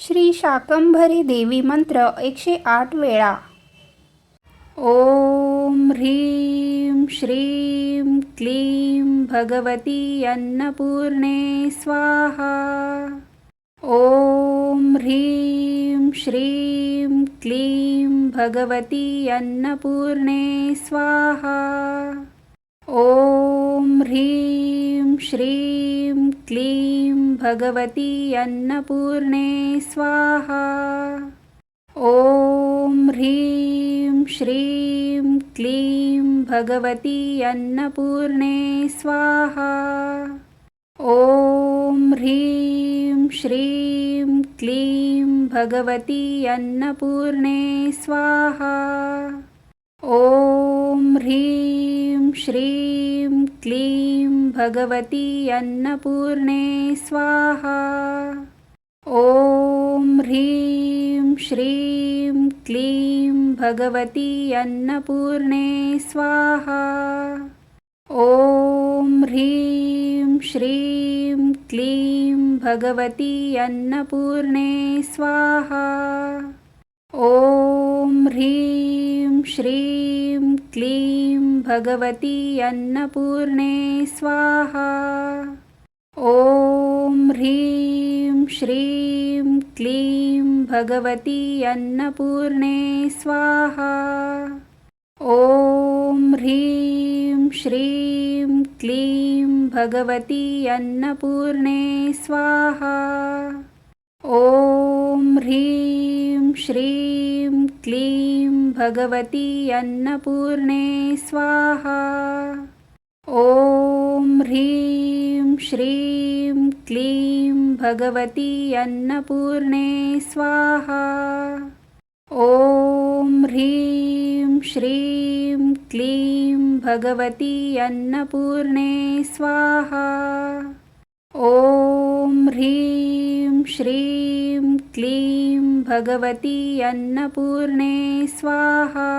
श्री शाकंभरी देवी मंत्र 108 वेळा. ओम ह्रीं श्रीं क्लीं भगवती अन्नपूर्णे स्वाहा. ओम ह्रीं श्रीं क्लीं भगवती अन्नपूर्णे स्वाहा. ओम ह्रीं श्रीं क्लीं भगवती अन्नपूर्णे स्वाहा. ओम ह्रीं श्रीं क्लीं भगवती अन्नपूर्णे स्वाहा. ओम ह्रीं श्रीं क्लीं भगवती अन्नपूर्णे स्वाहा. ओम ह्रीं श्रीं क्लीं भगवती अन्नपूर्णे स्वाहा. ओम ह्रीं श्रीं क्लीं भगवती अन्नपूर्णे स्वाहा. ओम ह्रीं श्रीं क्लीं भगवती अन्नपूर्णे स्वाहा. ओम ह्रीं श्रीं क्लीं भगवती अन्नपूर्णे स्वाहा. ओम ह्रीं श्रीं क्लीं भगवती अन्नपूर्णे स्वाहा. ओम ह्रीं श्रीं क्लीं भगवती अन्नपूर्णे स्वाहा. ओम ह्रीं श्रीं क्लीं भगवती अन्नपूर्णे स्वाहा. ओम ह्रीं श्रीं क्लीं भगवती अन्नपूर्णे स्वाहा. ओम ह्रीं श्रीं क्लीं भगवती अन्नपूर्णे स्वाहा. ओम ह्रीं श्रीं क्लीं भगवती अन्नपूर्णे स्वाहा.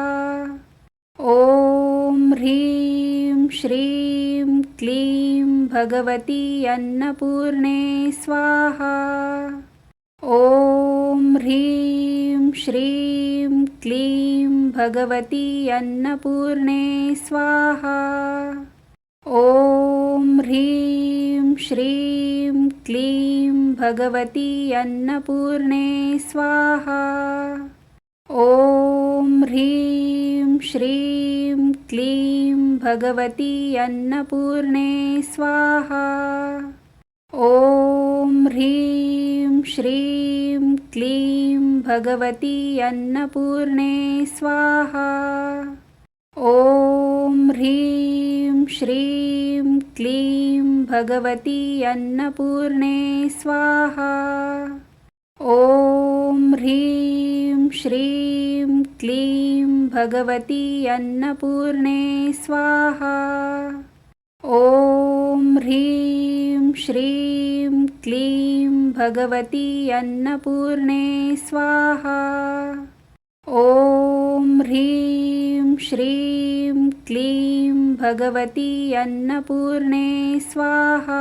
ओम ह्रीं श्रीं क्लीं भगवती अन्नपूर्णे स्वाहा. ओम ह्रीं श्रीं क्लीं भगवती अन्नपूर्णे स्वाहा. ओम ह्रीं श्रीं क्लीं भगवती अन्नपूर्णे स्वाहा. ओम ह्रीं श्रीं क्लीं भगवती अन्नपूर्णे स्वाहा. ओम ह्रीं श्रीं क्लीं भगवती अन्नपूर्णे स्वाहा. ओम ह्रीं श्रीं क्लीं भगवती अन्नपूर्णे स्वाहा. ओम ह्रीं श्रीं क्लीं भगवती अन्नपूर्णे स्वाहा. ओम ह्रीं श्रीं क्लीं भगवती अन्नपूर्णे स्वाहा. ओम ह्रीं श्रीं क्लीं भगवती अन्नपूर्णे स्वाहा.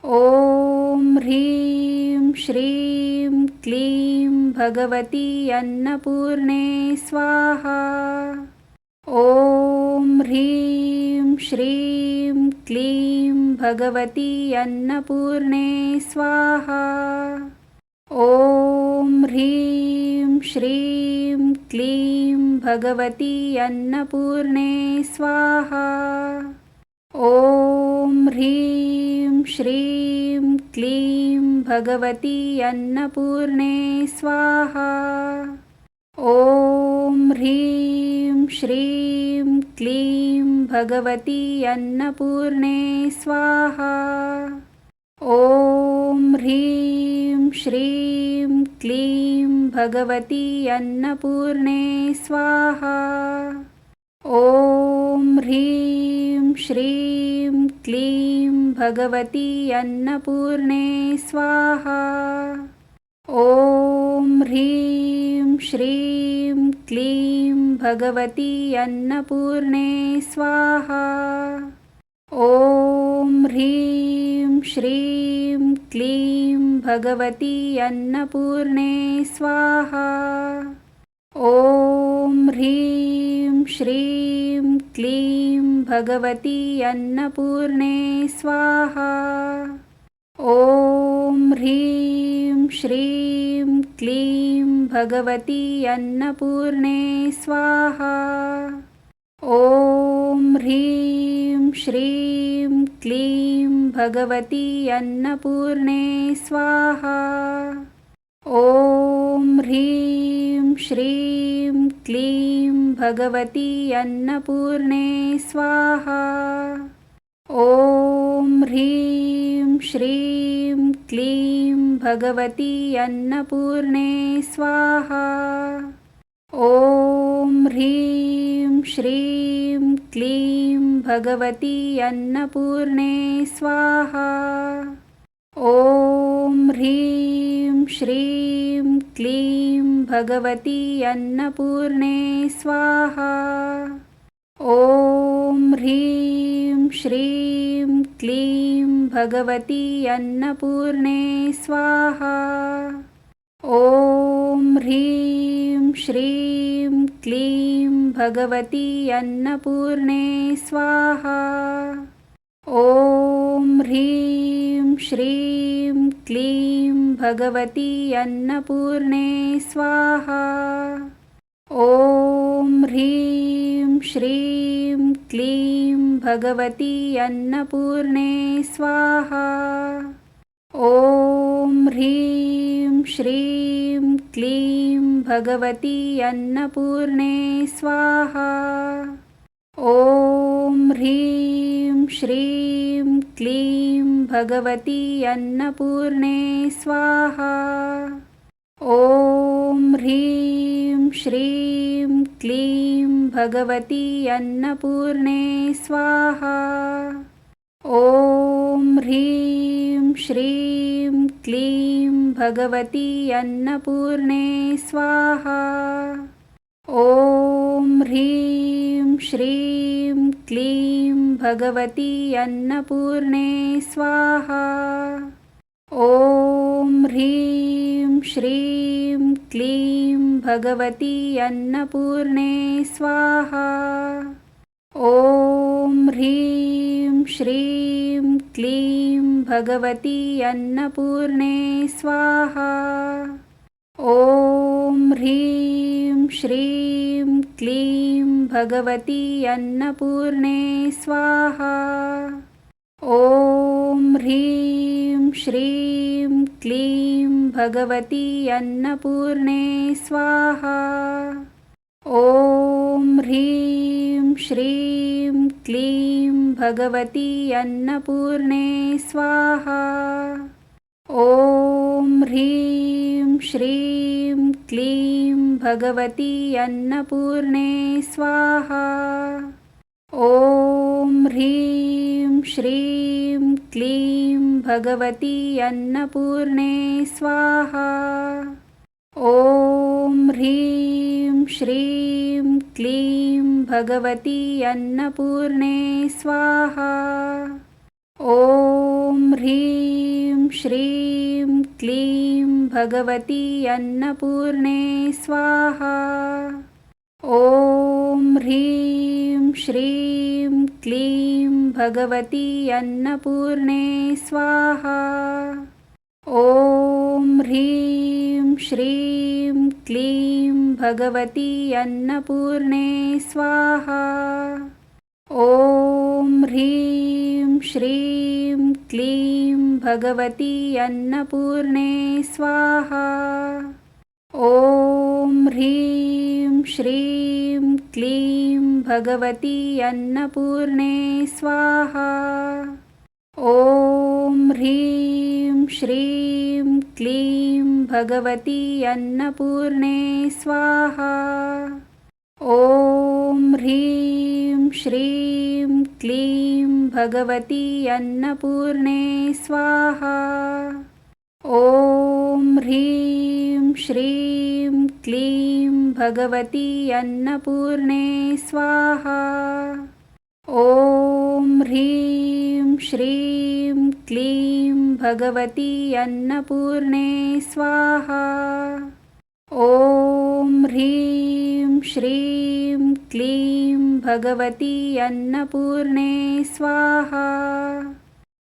ओम ह्रीं श्रीं क्लीं भगवती अन्नपूर्णे स्वाहा. ओम ह्रीं श्रीं क्लीं भगवती अन्नपूर्णे स्वाहा. ओम ह्रीं श्रीं क्लीं भगवती अन्नपूर्णे स्वाहा. ओम ह्रीं श्रीं क्लीं भगवती अन्नपूर्णे स्वाहा. ओम ह्रीं श्रीं क्लीं भगवती अन्नपूर्णे स्वाहा. ओम ह्रीं श्रीं क्लीं भगवती अन्नपूर्णे स्वाहा. ओम ह्रीं श्रीं क्लीं भगवती अन्नपूर्णे स्वाहा. ओम ह्रीं श्रीं क्लीं भगवती अन्नपूर्णे स्वाहा. ओम ह्रीं श्रीं क्लीं भगवती अन्नपूर्णे स्वाहा। ॐ ह्रीं श्रीं क्लीं भगवती अन्नपूर्णे स्वाहा। ॐ ह्रीं श्रीं क्लीं भगवती अन्नपूर्णे स्वाहा। ॐ ह्रीं श्रीं क्लीं भगवती अन्नपूर्णे स्वाहा। ॐ ह्रीं श्रीं क्लीं भगवती अन्नपूर्णे स्वाहा। ॐ ह्रीं श्रीं क्लीं भगवती अन्नपूर्णे स्वाहा। ॐ ह्रीं श्रीं क्लीं भगवती अन्नपूर्णे स्वाहा। ॐ ह्रीं श्रीं क्लीं भगवती अन्नपूर्णे स्वाहा। ॐ ह्रीं श्रीं क्लीं भगवती अन्नपूर्णे स्वाहा। ॐ ह्रीं श्रीं क्लीं भगवती अन्नपूर्णे स्वाहा। ॐ ह्रीं श्रीं क्लीं भगवती अन्नपूर्णे स्वाहा। ॐ ह्रीं श्रीं क्लीं भगवती अन्नपूर्णे स्वाहा। ॐ ह्रीं श्रीं क्लीं भगवती अन्नपूर्णे स्वाहा। ॐ ह्रीं श्रीं क्लीं भगवती अन्नपूर्णे स्वाहा। ॐ ह्रीं श्रीं क्लीं भगवती अन्नपूर्णे स्वाहा। ॐ ह्रीं श्रीं क्लीं भगवती अन्नपूर्णे स्वाहा। ॐ ह्रीं श्रीं क्लीं भगवती अन्नपूर्णे स्वाहा। ॐ ह्रीं श्रीं क्लीं भगवती अन्नपूर्णे स्वाहा। ॐ ह्रीं श्रीं क्लीं भगवती अन्नपूर्णे स्वाहा। ॐ ह्रीं श्रीं क्लीं भगवती अन्नपूर्णे स्वाहा। ॐ ह्रीं श्रीं क्लीं भगवती अन्नपूर्णे स्वाहा। ॐ ह्रीं श्रीं क्लीं भगवती अन्नपूर्णे स्वाहा। ॐ ह्रीं श्रीं क्लीं भगवती अन्नपूर्णे स्वाहा। ॐ ह्रीं श्रीं क्लीं भगवती अन्नपूर्णे स्वाहा। ॐ ह्रीं श्रीं क्लीं भगवती अन्नपूर्णे स्वाहा। ॐ ह्रीं श्रीं क्लीं भगवती अन्नपूर्णे स्वाहा। ॐ ह्रीं श्रीं क्लीं भगवती अन्नपूर्णे स्वाहा। ॐ ह्रीं श्रीं क्लीं भगवती अन्नपूर्णे स्वाहा। ॐ ह्रीं श्रीं क्लीं भगवती अन्नपूर्णे स्वाहा। ॐ ह्रीं श्रीं क्लीं भगवती अन्नपूर्णे स्वाहा। ॐ ह्रीं श्रीं क्लीं भगवती अन्नपूर्णे स्वाहा। ॐ ह्रीं श्रीं क्लीं भगवती अन्नपूर्णे स्वाहा। ॐ ह्रीं श्रीं क्लीं भगवती अन्नपूर्णे स्वाहा। ॐ ह्रीं श्रीं क्लीं भगवती अन्नपूर्णे स्वाहा। ॐ ह्रीं श्रीं क्लीं भगवती अन्नपूर्णे स्वाहा।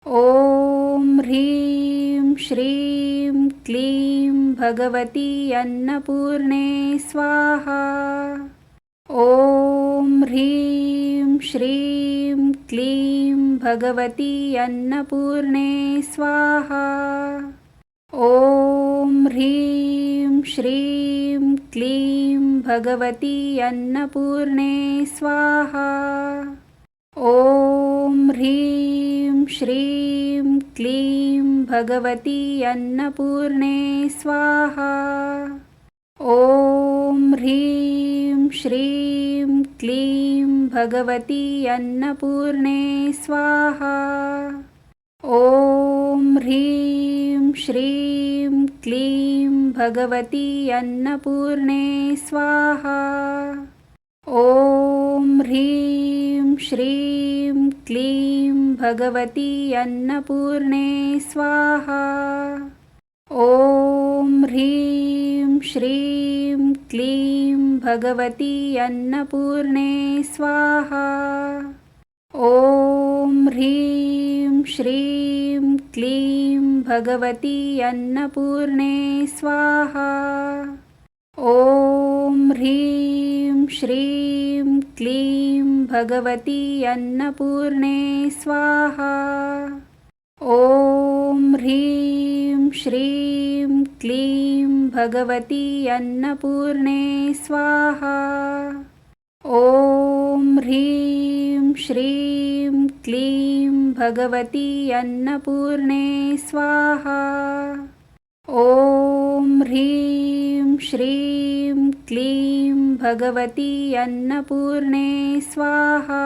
ॐ ह्रीं श्रीं क्लीं भगवती अन्नपूर्णे स्वाहा। ॐ ह्रीं श्रीं क्लीं भगवती अन्नपूर्णे स्वाहा। ॐ ह्रीं श्रीं क्लीं भगवती अन्नपूर्णे स्वाहा। ॐ ह्रीं श्रीं क्लीं भगवती अन्नपूर्णे स्वाहा। ॐ ह्रीं श्रीं क्लीं भगवती अन्नपूर्णे स्वाहा। ॐ ह्रीं श्रीं क्लीं भगवती अन्नपूर्णे स्वाहा। ॐ ह्रीं श्रीं क्लीं भगवती अन्नपूर्णे स्वाहा। ॐ ह्रीं श्रीं क्लीं भगवती अन्नपूर्णे स्वाहा। ॐ ह्रीं श्रीं क्लीं भगवती अन्नपूर्णे स्वाहा। ॐ ह्रीं श्रीं क्लीं भगवती अन्नपूर्णे स्वाहा। ॐ ह्रीं श्रीं क्लीं भगवती अन्नपूर्णे स्वाहा। ॐ ह्रीं श्रीं क्लीं भगवती अन्नपूर्णे स्वाहा। ॐ ह्रीं श्रीं क्लीं भगवती अन्नपूर्णे स्वाहा।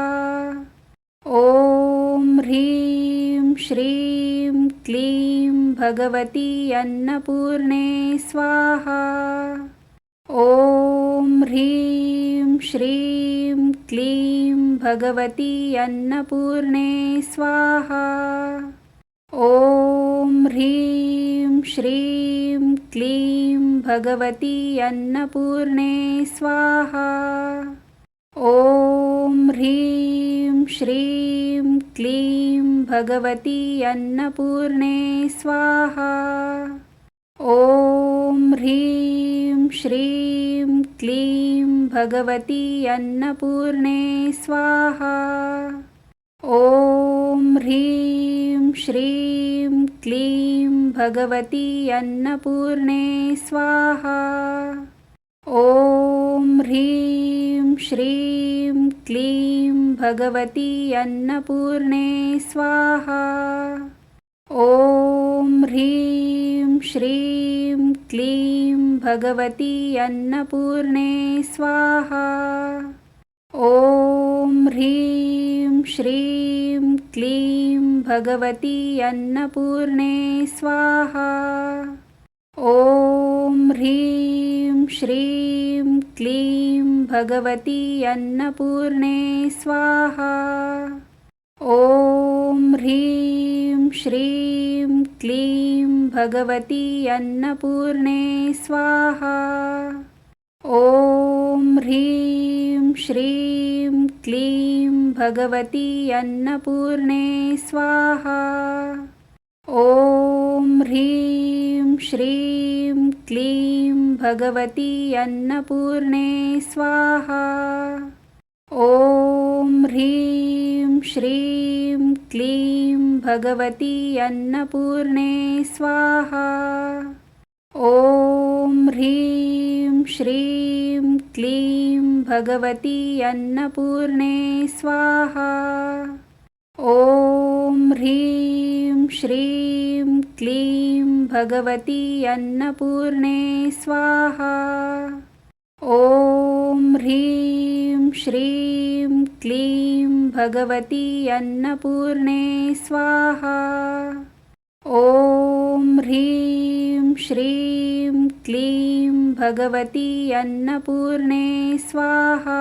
ॐ ह्रीं श्रीं क्लीं भगवती अन्नपूर्णे स्वाहा। ॐ ह्रीं श्रीं क्लीं भगवती अन्नपूर्णे स्वाहा। ॐ ह्रीं श्रीं क्लीं भगवती अन्नपूर्णे स्वाहा। ॐ ह्रीं श्रीं क्लीं भगवती अन्नपूर्णे स्वाहा। ॐ ह्रीं श्रीं क्लीं भगवती अन्नपूर्णे स्वाहा। ॐ ह्रीं श्रीं क्लीं भगवती अन्नपूर्णे स्वाहा। ॐ ह्रीं श्रीं क्लीं भगवती अन्नपूर्णे स्वाहा। ॐ ह्रीं श्रीं क्लीं भगवती अन्नपूर्णे स्वाहा। ॐ ह्रीं श्रीं क्लीं भगवती अन्नपूर्णे स्वाहा। ॐ ह्रीं श्रीं क्लीं भगवती अन्नपूर्णे स्वाहा। ॐ ह्रीं श्रीं क्लीं भगवती अन्नपूर्णे स्वाहा। ॐ ह्रीं श्रीं क्लीं भगवती अन्नपूर्णे स्वाहा। ॐ ह्रीं श्रीं क्लीं भगवती अन्नपूर्णे स्वाहा। ॐ ह्रीं श्रीं क्लीं भगवती अन्नपूर्णे स्वाहा। ॐ ह्रीं श्रीं क्लीं भगवती अन्नपूर्णे स्वाहा। ॐ ह्रीं श्रीं क्लीं भगवती अन्नपूर्णे स्वाहा। ॐ ह्रीं श्रीं क्लीं भगवती अन्नपूर्णे स्वाहा। ॐ ह्रीं श्रीं क्लीं भगवती अन्नपूर्णे स्वाहा।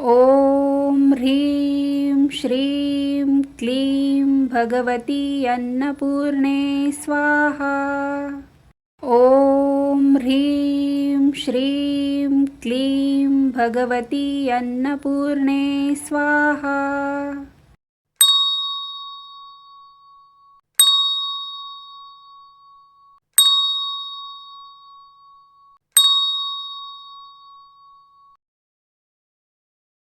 ॐ ह्रीं श्रीं क्लीं भगवती अन्नपूर्णे स्वाहा। ॐ ह्रीं श्रीं क्लीं भगवती अन्नपूर्णे स्वाहा।